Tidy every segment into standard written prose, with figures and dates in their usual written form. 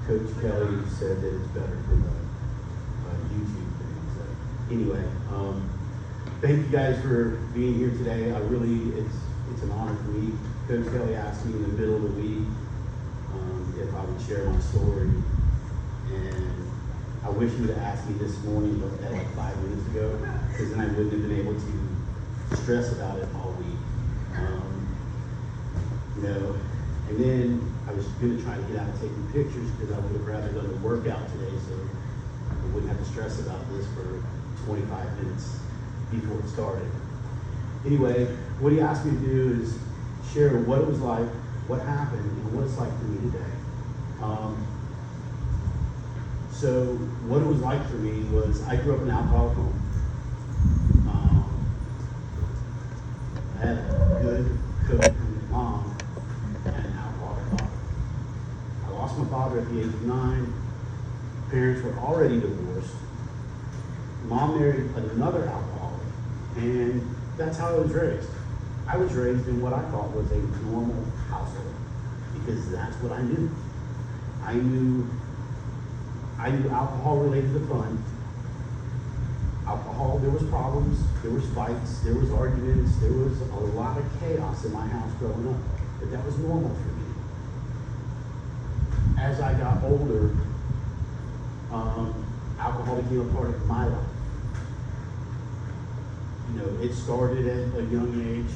Coach Kelly said that it's better for the YouTube thing. So anyway, thank you guys for being here today. It's an honor for me. Coach Kelly asked me in the middle of the week if I would share my story, and I wish you would have asked me this morning, but that like 5 minutes ago, because then I wouldn't have been able to stress about it all week. And then I was going to try to get out and taking pictures because I would have rather done the workout today, so I wouldn't have to stress about this for 25 minutes before it started. Anyway, what he asked me to do is share what it was like, what happened, and what it's like for me today. So what it was like for me was I grew up in an alcoholic home. I had a good cook mom and an alcoholic father. I lost my father at the age of 9. Parents were already divorced. Mom married another alcoholic, and that's how I was raised. I was raised in what I thought was a normal household because that's what I knew. I knew alcohol related to fun. Alcohol, there was problems, there was fights, there was arguments, there was a lot of chaos in my house growing up, but that was normal for me. As I got older, alcohol became a part of my life. It started at a young age,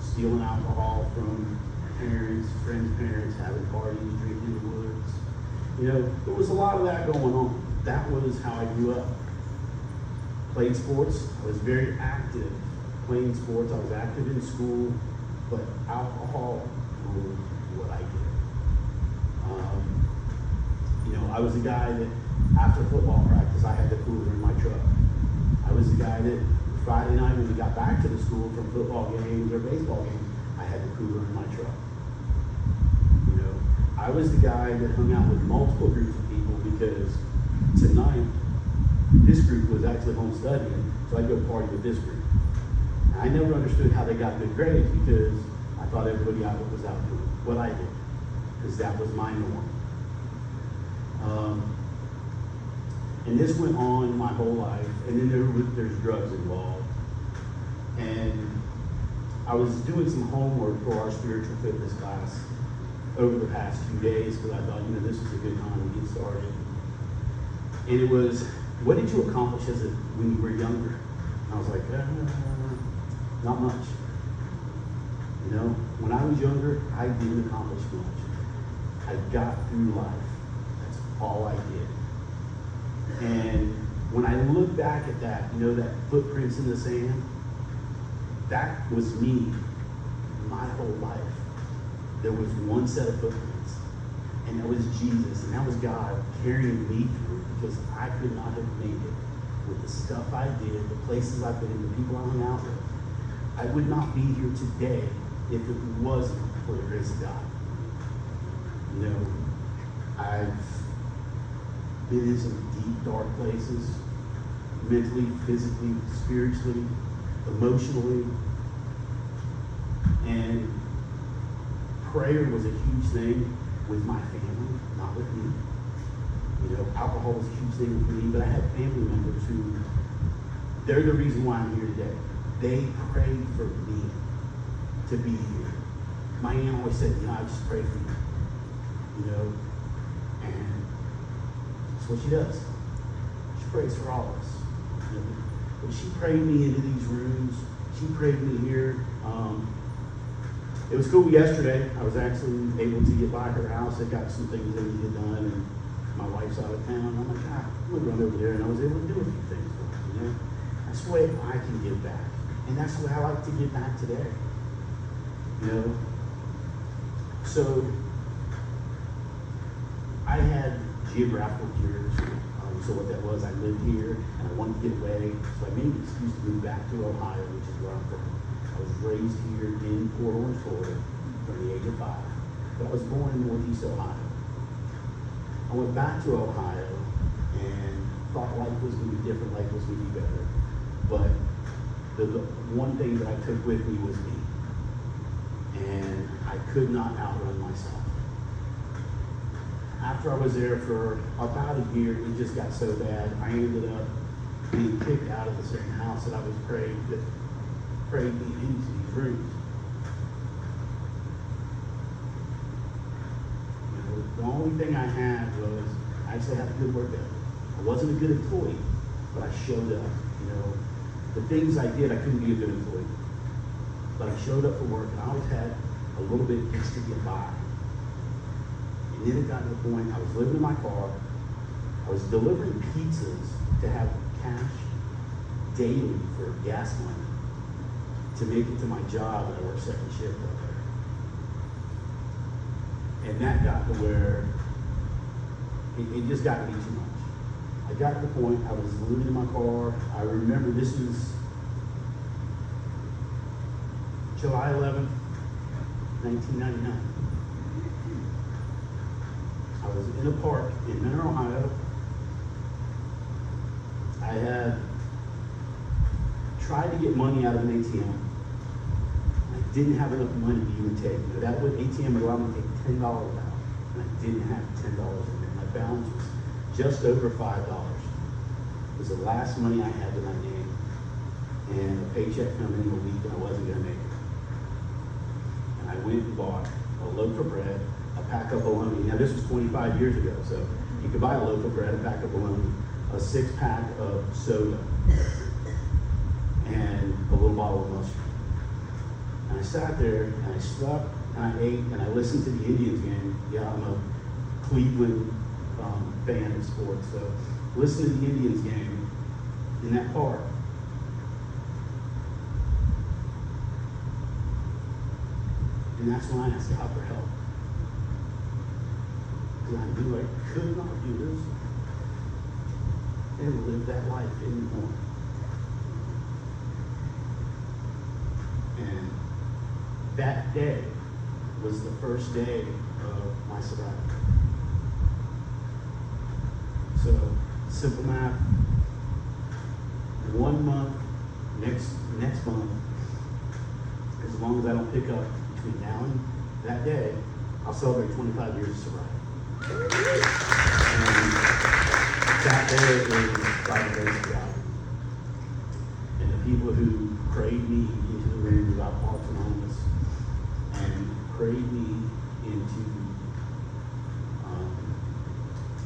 stealing alcohol from parents, friends' parents, having parties, drinking in the woods. There was a lot of that going on. That was how I grew up. Played sports. I was very active playing sports. I was active in school, but alcohol ruled what I did. I was the guy that after football practice, I had the cooler in my truck. I was the guy that Friday night when we got back to the school from football games or baseball games, I had the cooler in my truck. I was the guy that hung out with multiple groups of people because tonight, this group was actually home studying, so I'd go party with this group. And I never understood how they got good grades because I thought everybody out was out doing what I did, because that was my norm. And this went on my whole life, and then there's drugs involved. And I was doing some homework for our spiritual fitness class over the past few days because I thought, this is a good time to get started. And it was, what did you accomplish when you were younger? And I was like, not much. When I was younger, I didn't accomplish much. I got through life. That's all I did. And when I look back at that, that footprints in the sand, that was me my whole life. There was one set of footprints, and that was Jesus, and that was God carrying me through because I could not have made it with the stuff I did, the places I've been, the people I hung out with. I would not be here today if it wasn't for the grace of God. I've been in some deep, dark places, mentally, physically, spiritually, emotionally, and prayer was a huge thing with my family, not with me. Alcohol was a huge thing with me, but I had family members who, they're the reason why I'm here today. They prayed for me to be here. My aunt always said, I just pray for you. And that's what she does. She prays for all of us. But she prayed me into these rooms. She prayed me here. It was cool yesterday. I was actually able to get by her house. I got some things that needed done, and my wife's out of town. I'm like, I'm going to run over there, and I was able to do a few things for her, That's the way I can give back. And that's the way I like to give back today. So I had geographical cures. So what that was, I lived here, and I wanted to get away. So I made an excuse to move back to Ohio, which is where I'm from. I was raised here in Port Orange, Florida, from the age of 5. But I was born in Northeast Ohio. I went back to Ohio and thought life was going to be different, life was going to be better. But the one thing that I took with me was me. And I could not outrun myself. after I was there for about a year, it just got so bad. I ended up being kicked out of the same house that I was prayed me into these rooms. You know, the only thing I had was I actually had a good work ethic. I wasn't a good employee, but I showed up. You know, the things I did, I couldn't be a good employee, but I showed up for work, and I always had a little bit just to get by. And then it got to the point I was living in my car. I was delivering pizzas to have cash daily for gas money to make it to my job when I worked second shift up there. And that got to where it just got to be too much. I got to the point I was living in my car. I remember this was July 11th, 1999. I was in a park in Mentor, Ohio. I had tried to get money out of an ATM. I didn't have enough money to even take. You know, that would ATM would allow me to take $10 out, and I didn't have $10 in there. My balance was just over $5. It was the last money I had to my name, and a paycheck coming in a week, and I wasn't going to make it. And I went and bought a loaf of bread, a pack of bologna. Now this was 25 years ago, so you could buy a loaf of bread, a pack of bologna, a 6-pack of soda, and a little bottle of mustard. And I sat there, and I slept, and I ate, and I listened to the Indians game. Yeah, I'm a Cleveland fan of sports, so listen to the Indians game in that park. And that's when I asked God for help. Because I knew I could not do this and live that life anymore. And that day was the first day of my sabbatical. So, simple math, 1 month, next month, as long as I don't pick up between now and that day, I'll celebrate 25 years of sobriety. And that day is by the grace of God. And the people who prayed me into the room about Alcoholics Anonymous and prayed me into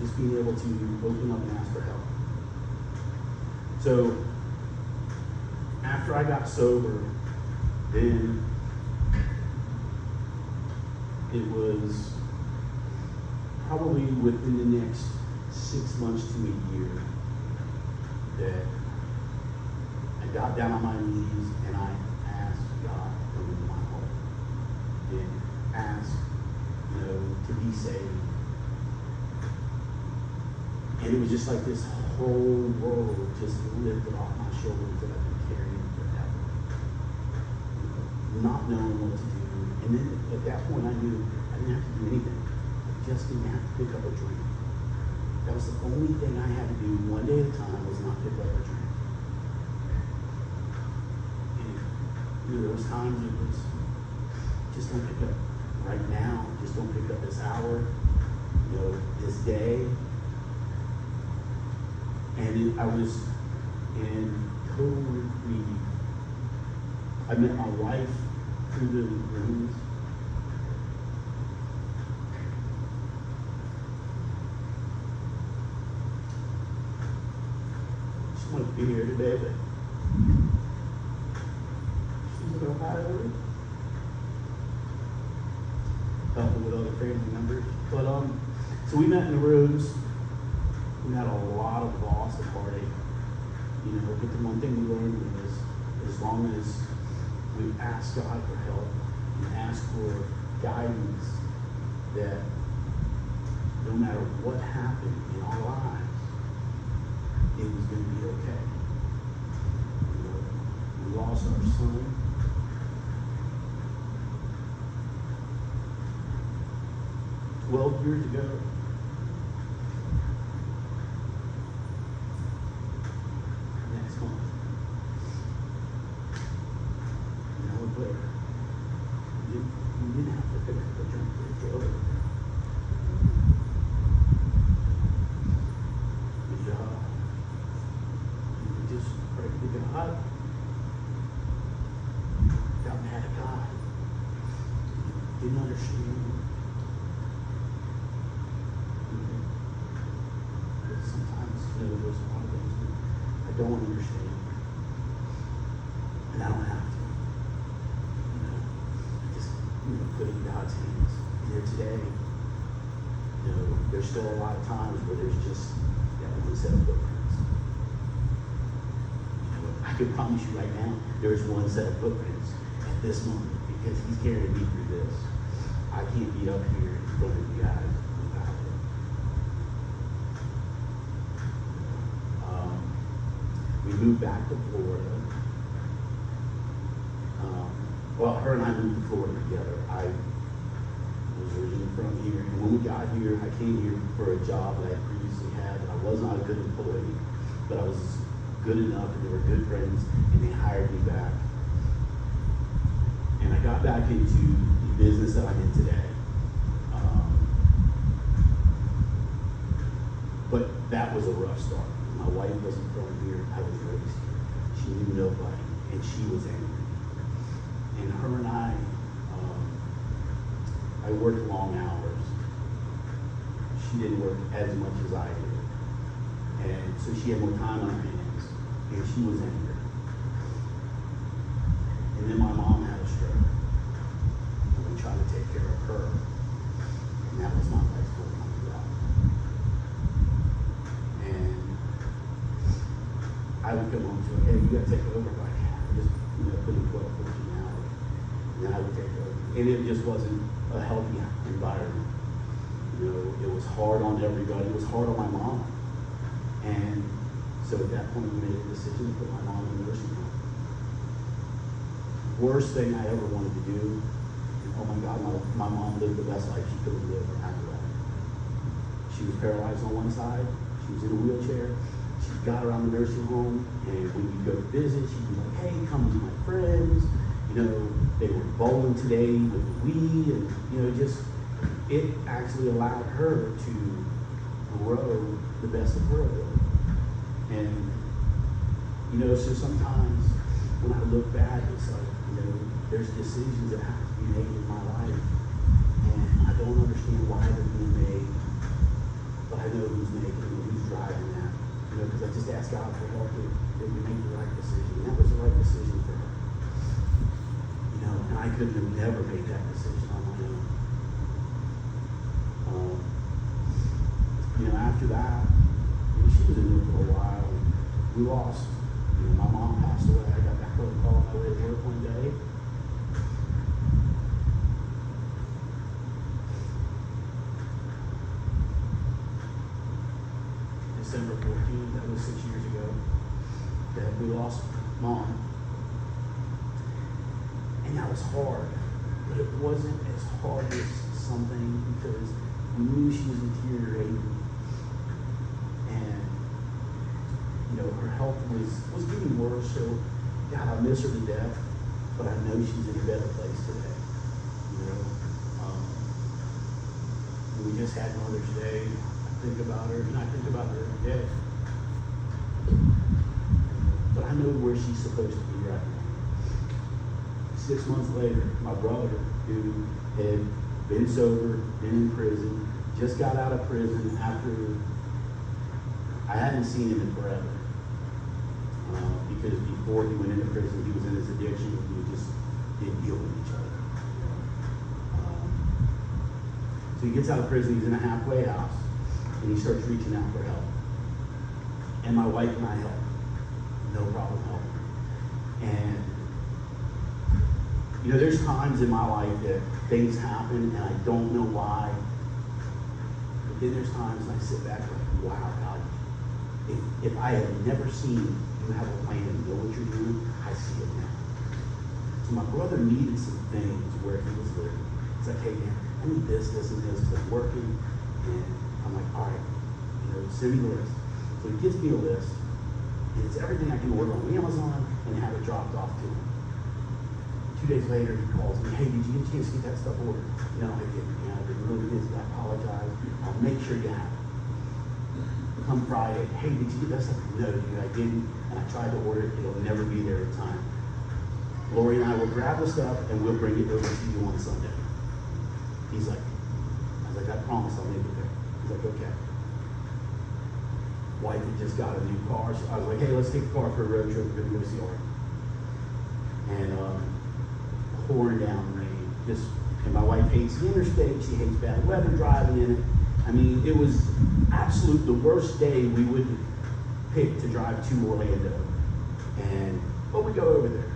just being able to open up and ask for help. So after I got sober, then it was probably within the next 6 months to a year that I got down on my knees and I asked God to come into my heart and asked, you know, to be saved. And it was just like this whole world just lifted off my shoulders that I've been carrying forever. Not knowing what to do. And then at that point I knew I didn't have to do anything. I just didn't have to pick up a drink. That was the only thing I had to do one day at a time was not pick up a drink. And you know, there was times it was just don't pick up right now, just don't pick up this hour, you know, this day. And I was in total grief. I met my wife through the rooms. She wanted to be here today, but she's in Ohio. Helping with other family members. But so we met in the rooms. We had a lot of loss and heartache, you know, but the one thing we learned was as long as we asked God for help and asked for guidance, that no matter what happened in our lives, it was going to be okay. You know, we lost our son. 12 years ago. didn't understand. Sometimes, there's a lot of things that I don't understand. And I don't have to. I just, put it in God's hands. And here today, there's still a lot of times where there's just that one set of footprints. I could promise you right now, there's one set of footprints at this moment because He's carrying me through this. I can't be up here in front of you guys without it. We moved back to Florida. Her and I moved to Florida together. I was originally from here, and when we got here, I came here for a job that I previously had. I was not a good employee, but I was good enough, and they were good friends, and they hired me back. And I got back into the business that I'm in today. But that was a rough start. My wife wasn't from here. I was raised here. She knew nobody, and she was angry. And her and I worked long hours. She didn't work as much as I did. And so she had more time on her hands, and she was angry. And then my mom had a stroke, and we tried to take care of her. And that was my life's full time job. And I would come home to her, hey, you gotta take over. Like, just put in 12, 14 hours. And then I would take over. And it just wasn't a healthy environment. It was hard on everybody. It was hard on my mom. And so at that point, we made a decision to put my mom in the nursing home. Worst thing I ever wanted to do. And oh my God, my mom lived the best life she could have lived after that. She was paralyzed on one side. She was in a wheelchair. She got around the nursing home, and when you go to visit, she'd be like, hey, come with my friends. They were bowling today with the weed, and just it actually allowed her to grow the best of her ability. And so sometimes when I look back, it's like there's decisions that have to be made in my life, and I don't understand why they're being made, but I know who's making them, who's driving that. Because I just asked God for help that we make the right decision, and that was the right decision for her. And I couldn't have never made that decision on my own. After that, she was in there for a while, and we lost. My mom passed away. I got back on the call on my way to work one day. December 14th, that was 6 years ago, that we lost Mom. And that was hard, but it wasn't as hard as something because we knew she was deteriorating. And, her health was getting worse, so God, I miss her to death, but I know she's in a better place today. We just had Mother's Day. I think about her, and I think about her every day. But I know where she's supposed to be right now. 6 months later, my brother, who had been sober, been in prison, just got out of prison after I hadn't seen him in forever. Because before he went into prison, he was in his addiction, and we just didn't deal with each other. So he gets out of prison, he's in a halfway house, and he starts reaching out for help. And my wife and I help. No problem helping. And there's times in my life that things happen and I don't know why. But then there's times when I sit back and like, wow, God, if I had never seen you have a plan and know what you're doing, I see it now. So my brother needed some things where he was living. It's like, hey man, I need this, this, and this, because I'm working. And I'm like, all right, send me the list. So he gives me a list, and it's everything I can order on Amazon and have it dropped off to him. 2 days later, he calls me, hey, did you get a chance to get that stuff ordered? No, I didn't. I've been really busy. I apologize. I'll make sure you have it. Come Friday, hey, did you get that stuff? No, dude, I didn't. And I tried to order it. It'll never be there in time. Lori and I will grab the stuff, and we'll bring it over to you on Sunday. He's like, I was like, I promise I'll make it there. He's like, okay. Wife had just got a new car. So I was like, hey, let's take the car for a road trip. We're gonna go see art. And pouring down rain. And my wife hates the interstate. She hates bad weather driving in it. I mean, it was absolute the worst day we would pick to drive to Orlando. But we go over there.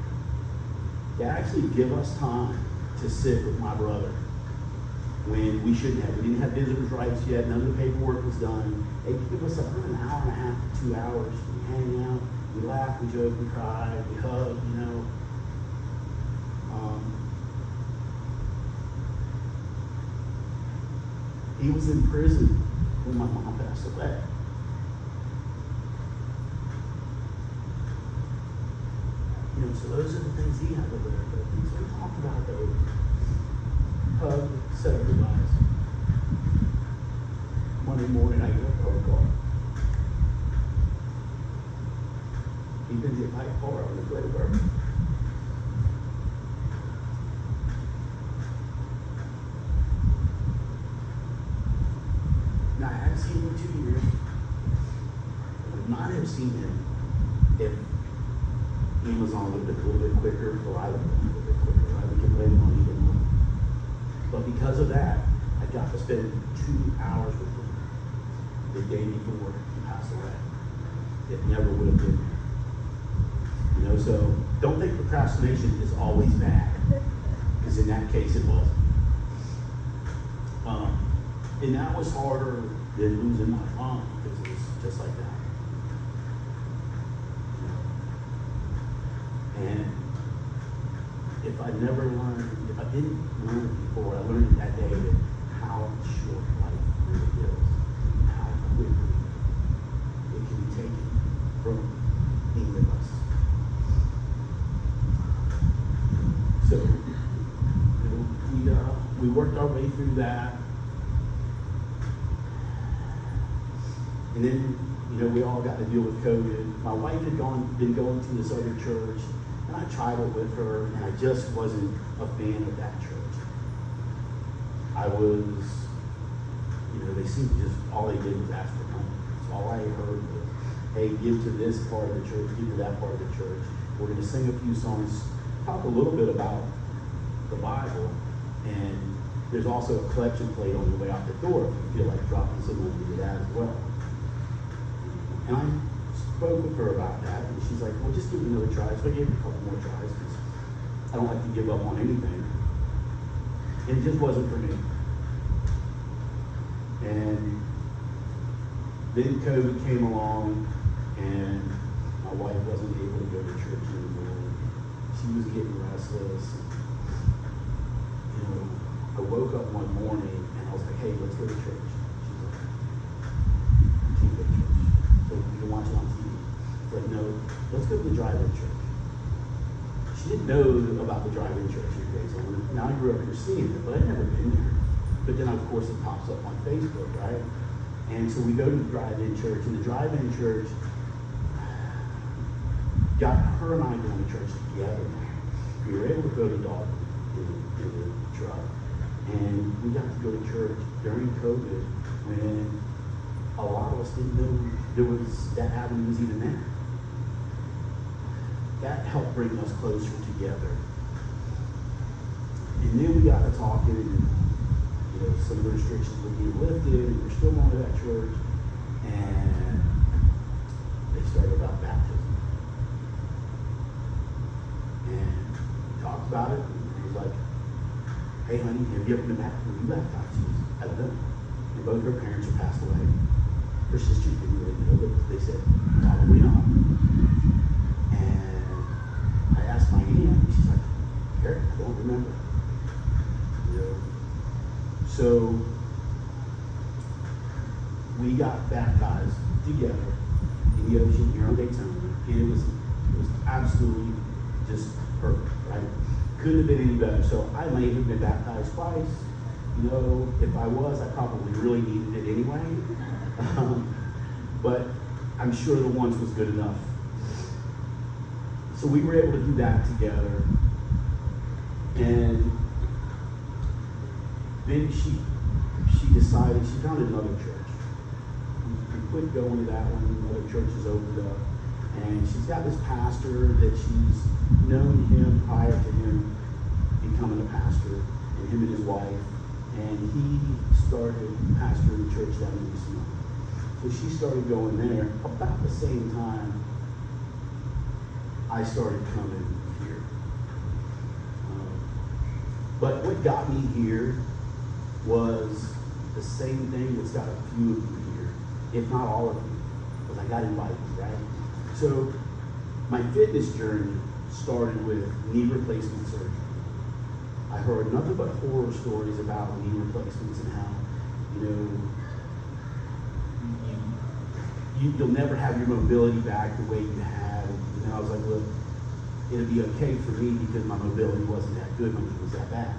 They actually give us time to sit with my brother when we shouldn't have. We didn't have visitors' rights yet. None of the paperwork was done. They give us about an hour and a half to 2 hours. We hang out, we laugh, we joke, we cry, we hug, you know. He was in prison when my mom passed away. You know, so those are the things he had to live with. And so we talked about those. Hug, said our goodbyes. Monday morning, I get a phone call. He'd been hit by a car on his way to work. Now, I hadn't seen him in 2 years. I would not have seen him if he was on a little bit quicker, or I would have been a little bit quicker. I would get later on even more. But because of that, I got to spend 2 hours with him the day before he passed away. It never would have been there. You know, so don't think procrastination is always bad, because in that case it wasn't. And that was harder than losing my mom, because it was just like that. You know? And if I didn't learn before, I learned that day that how short life really is, and how quickly it can be taken from any of us. So, you know, we worked our way through that. And then, you know, we all got to deal with COVID. My wife had been going to this other church, and I tried it with her, and I just wasn't a fan of that church. I was, you know, they seemed to just, all they did was ask for money. So all I heard was, hey, give to this part of the church, give to that part of the church. We're going to sing a few songs, talk a little bit about the Bible, and there's also a collection plate on your way out the door if you feel like dropping some money into that as well. And I spoke with her about that, and she's like, well, just give it another try. So I gave her a couple more tries, because I don't like to give up on anything. And it just wasn't for me. And then COVID came along, and my wife wasn't able to go to church anymore. She was getting restless. You know, I woke up one morning, and I was like, hey, let's go to church. She's like, I can't go to church. So we can watch it on TV. Like, no, let's go to the drive-in church. She didn't know about the drive-in church in Grayson. Now I grew up here seeing it, but I'd never been there. But then, of course, it pops up on Facebook, right? And so we go to the drive-in church, and the drive-in church got her and I going to church together. We were able to go to Dalton in the truck, and we got to go to church during COVID when a lot of us didn't know that avenue was even there. That helped bring us closer together. And then we got to talking, and you know, some of the restrictions were being lifted, and we're still going to that church, and they started about baptism. And we talked about it, and he was like, hey honey, have you ever been baptized? Were you baptized? She was, I don't know. And both her parents are passed away. Her sisters didn't really know, but they said, probably not. And I asked my aunt, and she's like, Eric, I don't remember. You know? So we got baptized together in the ocean here on Daytona. And it was absolutely just perfect, right? Couldn't have been any better. So I may have been baptized twice. You know, if I was, I probably really needed it anyway. But I'm sure the once was good enough. So we were able to do that together. And then she decided, she found another church. We quit going to that one, other churches opened up. And she's got this pastor that she's known him prior to him becoming a pastor, and him and his wife. And he started pastoring the church down in UCM. So she started going there about the same time I started coming here. But what got me here was the same thing that's got a few of you here, if not all of you, because I got invited, right? So my fitness journey started with knee replacement surgery. I heard nothing but horror stories about knee replacements and how, you'll never have your mobility back the way you had. And I was like, look, it'll be okay for me because my mobility wasn't that good when it was that bad.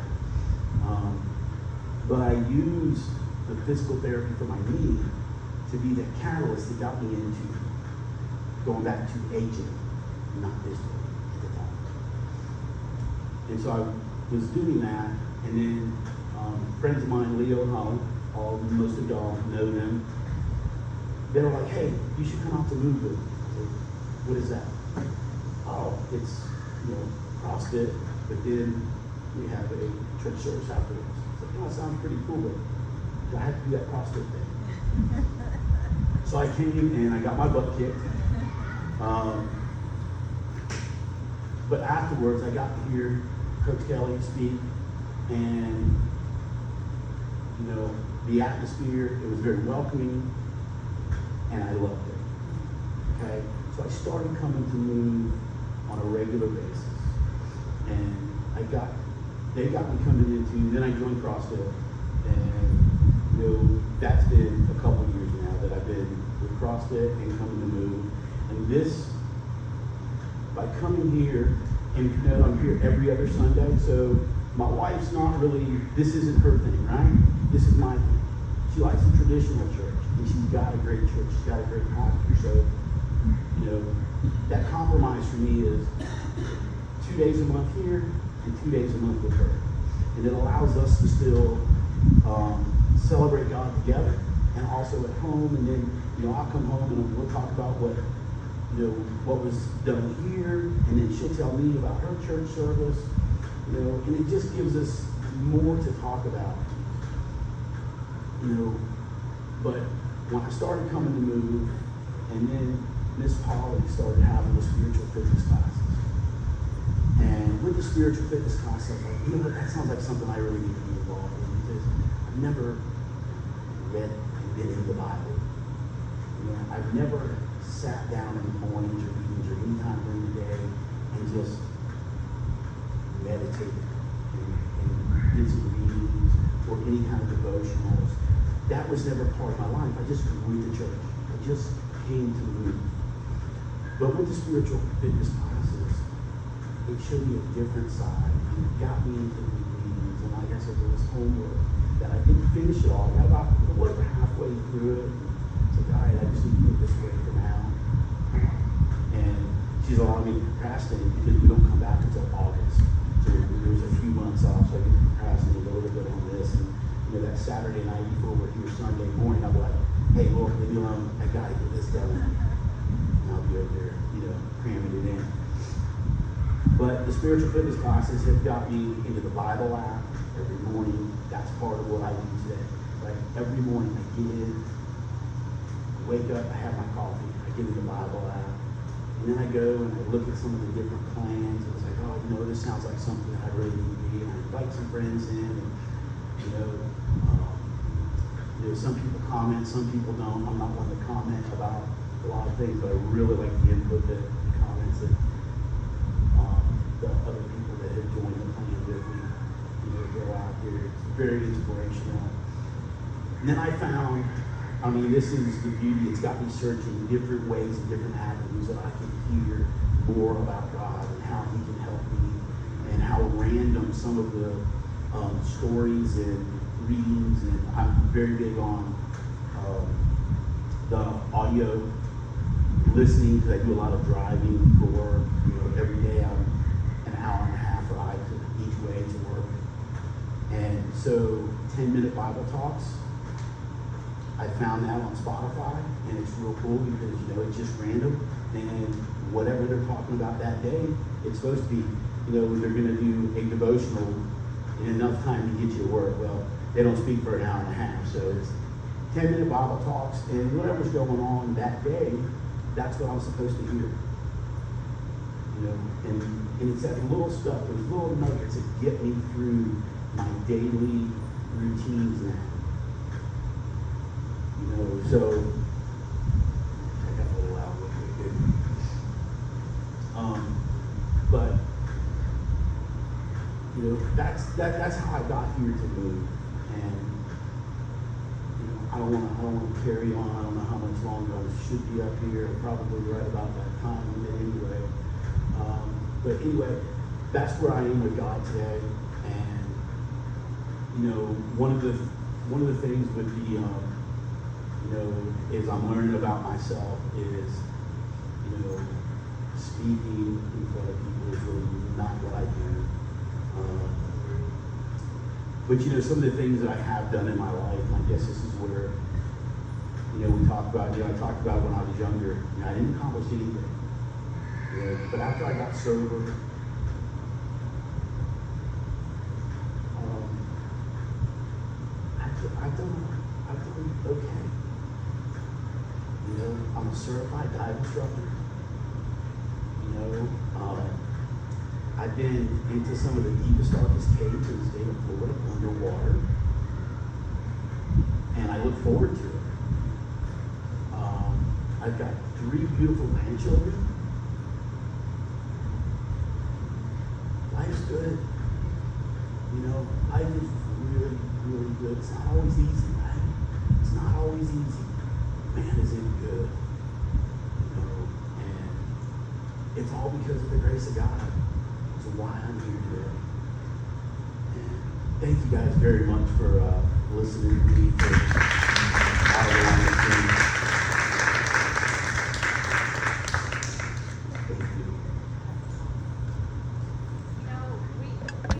But I used the physical therapy for my knee to be the catalyst that got me into going back to aging, not distal at the time. And so I was doing that, and then friends of mine, Leo and Holland, most of y'all know them, they were like, hey, you should come out to Move It. What is that? Oh, it's, CrossFit, but then we have a church service afterwards. So, it sounds pretty cool, but I have to do that CrossFit thing. So I came and I got my butt kicked. But afterwards, I got to hear Coach Kelly speak, and the atmosphere, it was very welcoming, and I loved it. Okay, so I started coming to Move on a regular basis, and they got me coming into. Then I joined CrossFit, and that's been a couple years now that I've been with CrossFit and coming to Move, and this. By coming here, and I'm here every other Sunday, so my wife's not really, this isn't her thing, right? This is my thing. She likes the traditional church, and she's got a great church, she's got a great pastor, so, that compromise for me is 2 days a month here, and 2 days a month with her. And it allows us to still celebrate God together, and also at home, and then, I'll come home and we'll talk about what was done here, and then she'll tell me about her church service, and it just gives us more to talk about, but when I started coming to Move, and then Miss Polly started having the spiritual fitness classes, and with the spiritual fitness class, I was like, that sounds like something I really need to be involved in, because I've never read and been in the Bible. I've never sat down in the mornings or evenings or any time during the day and just meditated and did some readings or any kind of devotionals. That was never part of my life. I just grew the church. I just came to Move. But with the spiritual fitness classes, it showed me a different side, and it got me into the readings. And like I said, there was homework that I didn't finish it all. I got about over halfway through it. I said, all right, I just need to put this away for now. And she's allowing me to procrastinate because we don't come back until August. So there's a few months off, so I can procrastinate a little bit on this. And that Saturday night before we're here Sunday morning, I'll be like, hey, Lord, leave me alone. I gotta get this done. And I'll be over there, cramming it in. But the spiritual fitness classes have got me into the Bible app every morning. That's part of what I do today. Like every morning I get in, wake up, I have my coffee, I get in the Bible app, and then I go and I look at some of the different plans, and it's like, this sounds like something that I really need to be, and I invite some friends in, and some people comment, some people don't. I'm not one to comment about a lot of things, but I really like the input, the comments that the other people that have joined the plan with me, go out there. It's very inspirational. And then I found, this is the beauty. It's got me searching different ways and different avenues that I can hear more about God and how He can help me, and how random some of the stories and readings. And I'm very big on the audio listening, because I do a lot of driving for work. Every day I'm an hour and a half ride each way to work. And So 10-minute Bible talks, I found that on Spotify, and it's real cool because, you know, it's just random, and whatever they're talking about that day, it's supposed to be, you know, they're going to do a devotional in enough time to get you to work. Well, they don't speak for an hour and a half, so it's 10-minute Bible talks, and whatever's going on that day, that's what I'm supposed to hear. You know, and it's that little stuff, those little nuggets that get me through my daily routines now. You know, so I got a little loud with it. But you know, that's how I got here to move. And you know, I don't want to carry on. I don't know how much longer I should be up here. Probably right about that time anyway. But anyway, that's where I am with God today. And you know, one of the things with the you know, is I'm learning about myself is, you know, speaking in front of people is really not what I do. But you know, some of the things that I have done in my life, and I guess this is where, you know, we talked about, you know, I talked about when I was younger, you know, I didn't accomplish anything. You know, but after I got sober, I've done okay. You know, I'm a certified dive instructor. You know, I've been into some of the deepest, darkest caves in the state of Florida underwater, and I look forward to it. I've got 3 beautiful grandchildren. Life's good. You know, life is really, really good. It's not always easy, right? It's not always easy. Man, is it good. You know, and it's all because of the grace of God. It's why I'm here today. And thank you guys very much for listening to me.